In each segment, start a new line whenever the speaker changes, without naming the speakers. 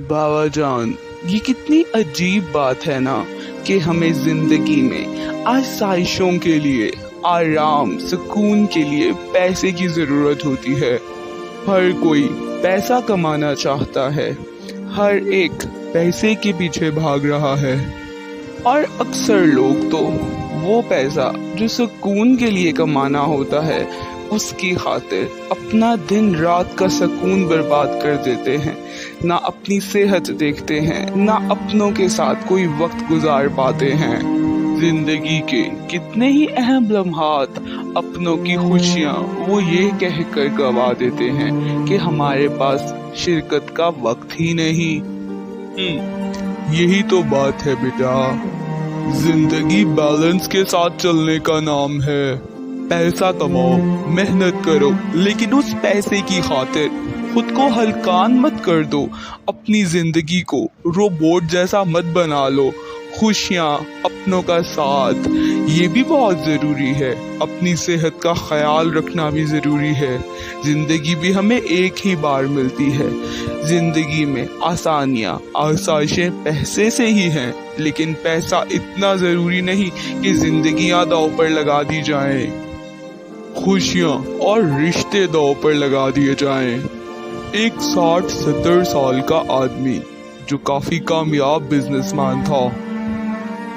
बाबा जान, ये कितनी अजीब बात है ना कि हमें जिंदगी में आसाइशों के लिए, आराम सुकून के लिए पैसे की जरूरत होती है। हर कोई पैसा कमाना चाहता है, हर एक पैसे के पीछे भाग रहा है और अक्सर लोग तो वो पैसा जो सुकून के लिए कमाना होता है उसकी खातिर अपना दिन रात का सुकून बर्बाद कर देते हैं। ना अपनी सेहत देखते हैं, ना अपनों के साथ कोई वक्त गुजार पाते हैं। जिंदगी के कितने ही अहम लम्हात, अपनों की खुशियाँ वो ये कहकर गवा देते हैं कि हमारे पास शिरकत का वक्त ही नहीं। यही तो बात है बेटा, जिंदगी बैलेंस के साथ चलने का नाम है। पैसा कमाओ, मेहनत करो, लेकिन उस पैसे की खातिर खुद को हलकान मत कर दो। अपनी जिंदगी को रोबोट जैसा मत बना लो। खुशियाँ, अपनों का साथ, ये भी बहुत ज़रूरी है। अपनी सेहत का ख्याल रखना भी ज़रूरी है। ज़िंदगी भी हमें एक ही बार मिलती है। ज़िंदगी में आसानियाँ, आसाइशें पैसे से ही हैं, लेकिन पैसा इतना ज़रूरी नहीं कि ज़िंदगियाँ दांव पर लगा दी जाएं। खुशियाँ और रिश्ते दांव पर लगा दिए जाएं। एक 60-70 साल का आदमी जो काफी कामयाब बिजनेसमैन था,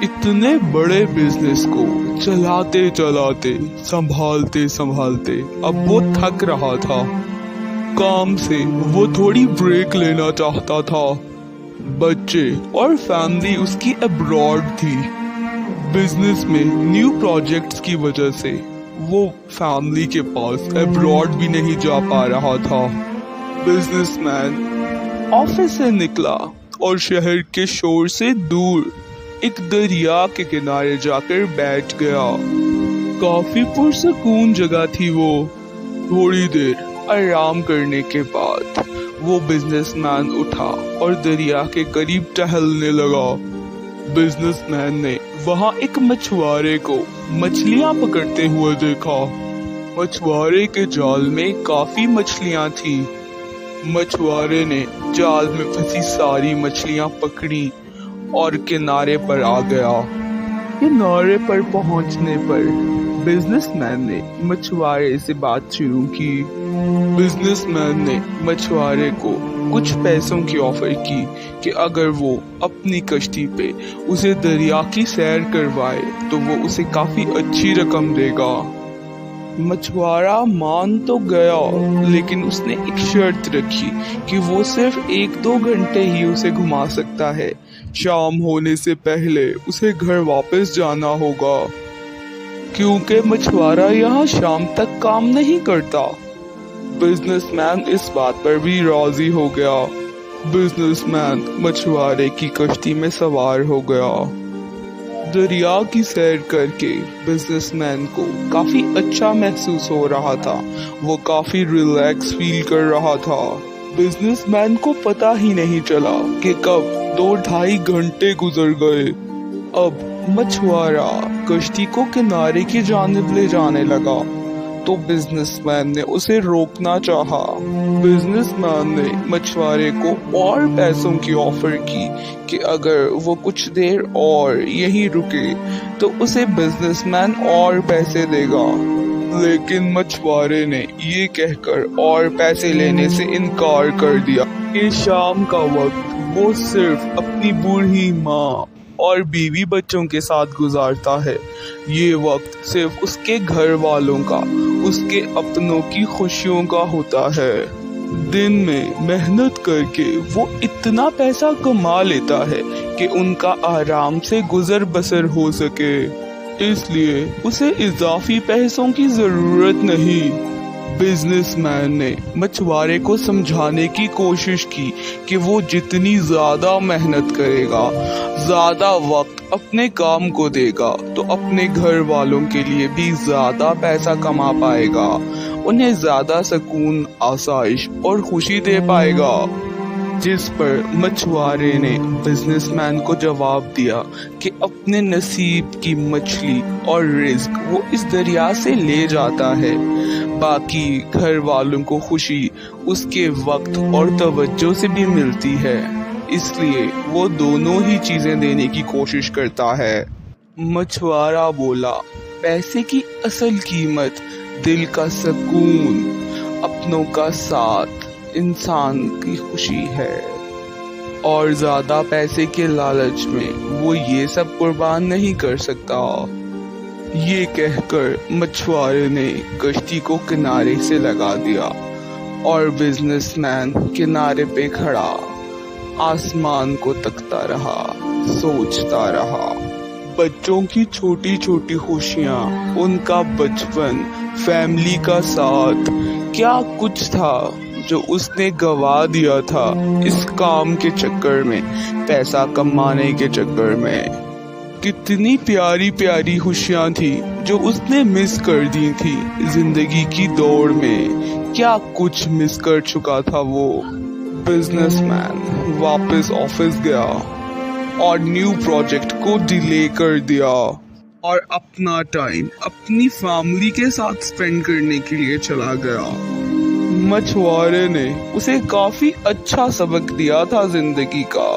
इतने बड़े बिजनेस को चलाते चलाते, संभालते संभालते अब वो थक रहा था। काम से वो थोड़ी ब्रेक लेना चाहता था। बच्चे और फैमिली उसकी अब्रॉड थी। बिजनेस में न्यू प्रोजेक्ट्स की वजह से वो फैमिली के पास अब्रॉड भी नहीं जा पा रहा था। बिजनेसमैन ऑफिस से निकला और शहर के शोर से दूर एक दरिया के किनारे जाकर बैठ गया। काफी पुरसकून जगह थी वो। थोड़ी देर आराम करने के बाद वो बिजनेसमैन उठा और दरिया के करीब टहलने लगा। बिजनेसमैन ने वहाँ एक मछुआरे को मछलियाँ पकड़ते हुए देखा। मछुआरे के जाल में काफी मछलियाँ थी। मछुआरे ने जाल में फंसी सारी मछलियाँ पकड़ी और किनारे पर आ गया। किनारे पर पहुंचने पर बिजनेसमैन ने मछुआरे से बात शुरू की। बिजनेसमैन ने मछुआरे को कुछ पैसों की ऑफर की कि अगर वो अपनी कश्ती पे उसे दरिया की सैर करवाए तो वो उसे काफी अच्छी रकम देगा। मछुआरा मान तो गया, लेकिन उसने एक शर्त रखी कि वो सिर्फ 1-2 घंटे ही उसे घुमा सकता है। शाम होने से पहले उसे घर वापस जाना होगा, क्योंकि मछुआरा यहाँ शाम तक काम नहीं करता। बिजनेसमैन इस बात पर भी राजी हो गया। बिजनेसमैन मछुआरे की कश्ती में सवार हो गया। दरिया की सैर करके बिजनेसमैन को काफी अच्छा महसूस हो रहा था। वो काफी रिलैक्स फील कर रहा था। बिजनेसमैन को पता ही नहीं चला कि कब 2-2.5 घंटे गुजर गए। अब मछुआरा कश्ती को किनारे की जानिब ले जाने लगा तो बिजनेसमैन ने उसे रोकना चाहा। बिजनेसमैन ने मछुआरे को और पैसों की ऑफर की कि अगर वो कुछ देर और यहीं रुके तो उसे बिजनेसमैन और पैसे देगा, लेकिन मछुआरे ने ये कहकर और पैसे लेने से इनकार कर दिया कि शाम का वक्त वो सिर्फ अपनी बूढ़ी माँ और बीवी बच्चों के साथ गुजारता है। ये वक्त सिर्फ उसके घर वालों का, उसके अपनों की खुशियों का होता है। दिन में मेहनत करके वो इतना पैसा कमा लेता है कि उनका आराम से गुजर बसर हो सके, इसलिए उसे इजाफी पैसों की जरूरत नहीं। बिजनेसमैन ने मछुआरे को समझाने की कोशिश की कि वो जितनी ज्यादा मेहनत करेगा, ज्यादा वक्त अपने काम को देगा तो अपने घर वालों के लिए भी ज्यादा पैसा कमा पाएगा, उन्हें ज्यादा सुकून, आसाइश और खुशी दे पाएगा। जिस पर मछुआरे ने बिजनेसमैन को जवाब दिया कि अपने नसीब की मछली और रिस्क वो इस दरिया से ले जाता है, बाकी घर वालों को खुशी उसके वक्त और तवज्जो से भी मिलती है। اس لیے وہ دونوں ہی چیزیں دینے کی کوشش کرتا ہے۔ مچھوارا بولا، پیسے کی اصل قیمت دل کا سکون، اپنوں کا ساتھ، انسان کی خوشی ہے، اور زیادہ پیسے کے لالچ میں وہ یہ سب قربان نہیں کر سکتا۔ یہ کہہ کر مچھوارے نے کشتی کو کنارے سے لگا دیا اور بزنس مین کنارے پہ کھڑا آسمان کو تکتا رہا، سوچتا رہا۔ بچوں کی چھوٹی چھوٹی خوشیاں، ان کا بچپن، فیملی کا ساتھ، کیا کچھ تھا جو اس نے گوا دیا تھا اس کام کے چکر میں، پیسہ کمانے کے چکر میں۔ کتنی پیاری پیاری خوشیاں تھی جو اس نے مس کر دی تھی زندگی کی دوڑ میں، کیا کچھ مس کر چکا تھا وہ۔ بزنس مین واپس آفس گیا اور نیو پروجیکٹ کو ڈیلے کر دیا اور اپنا ٹائم اپنی فیملی کے ساتھ سپینڈ کرنے کے لیے چلا گیا۔ مچھوارے نے اسے کافی اچھا سبق دیا تھا زندگی کا۔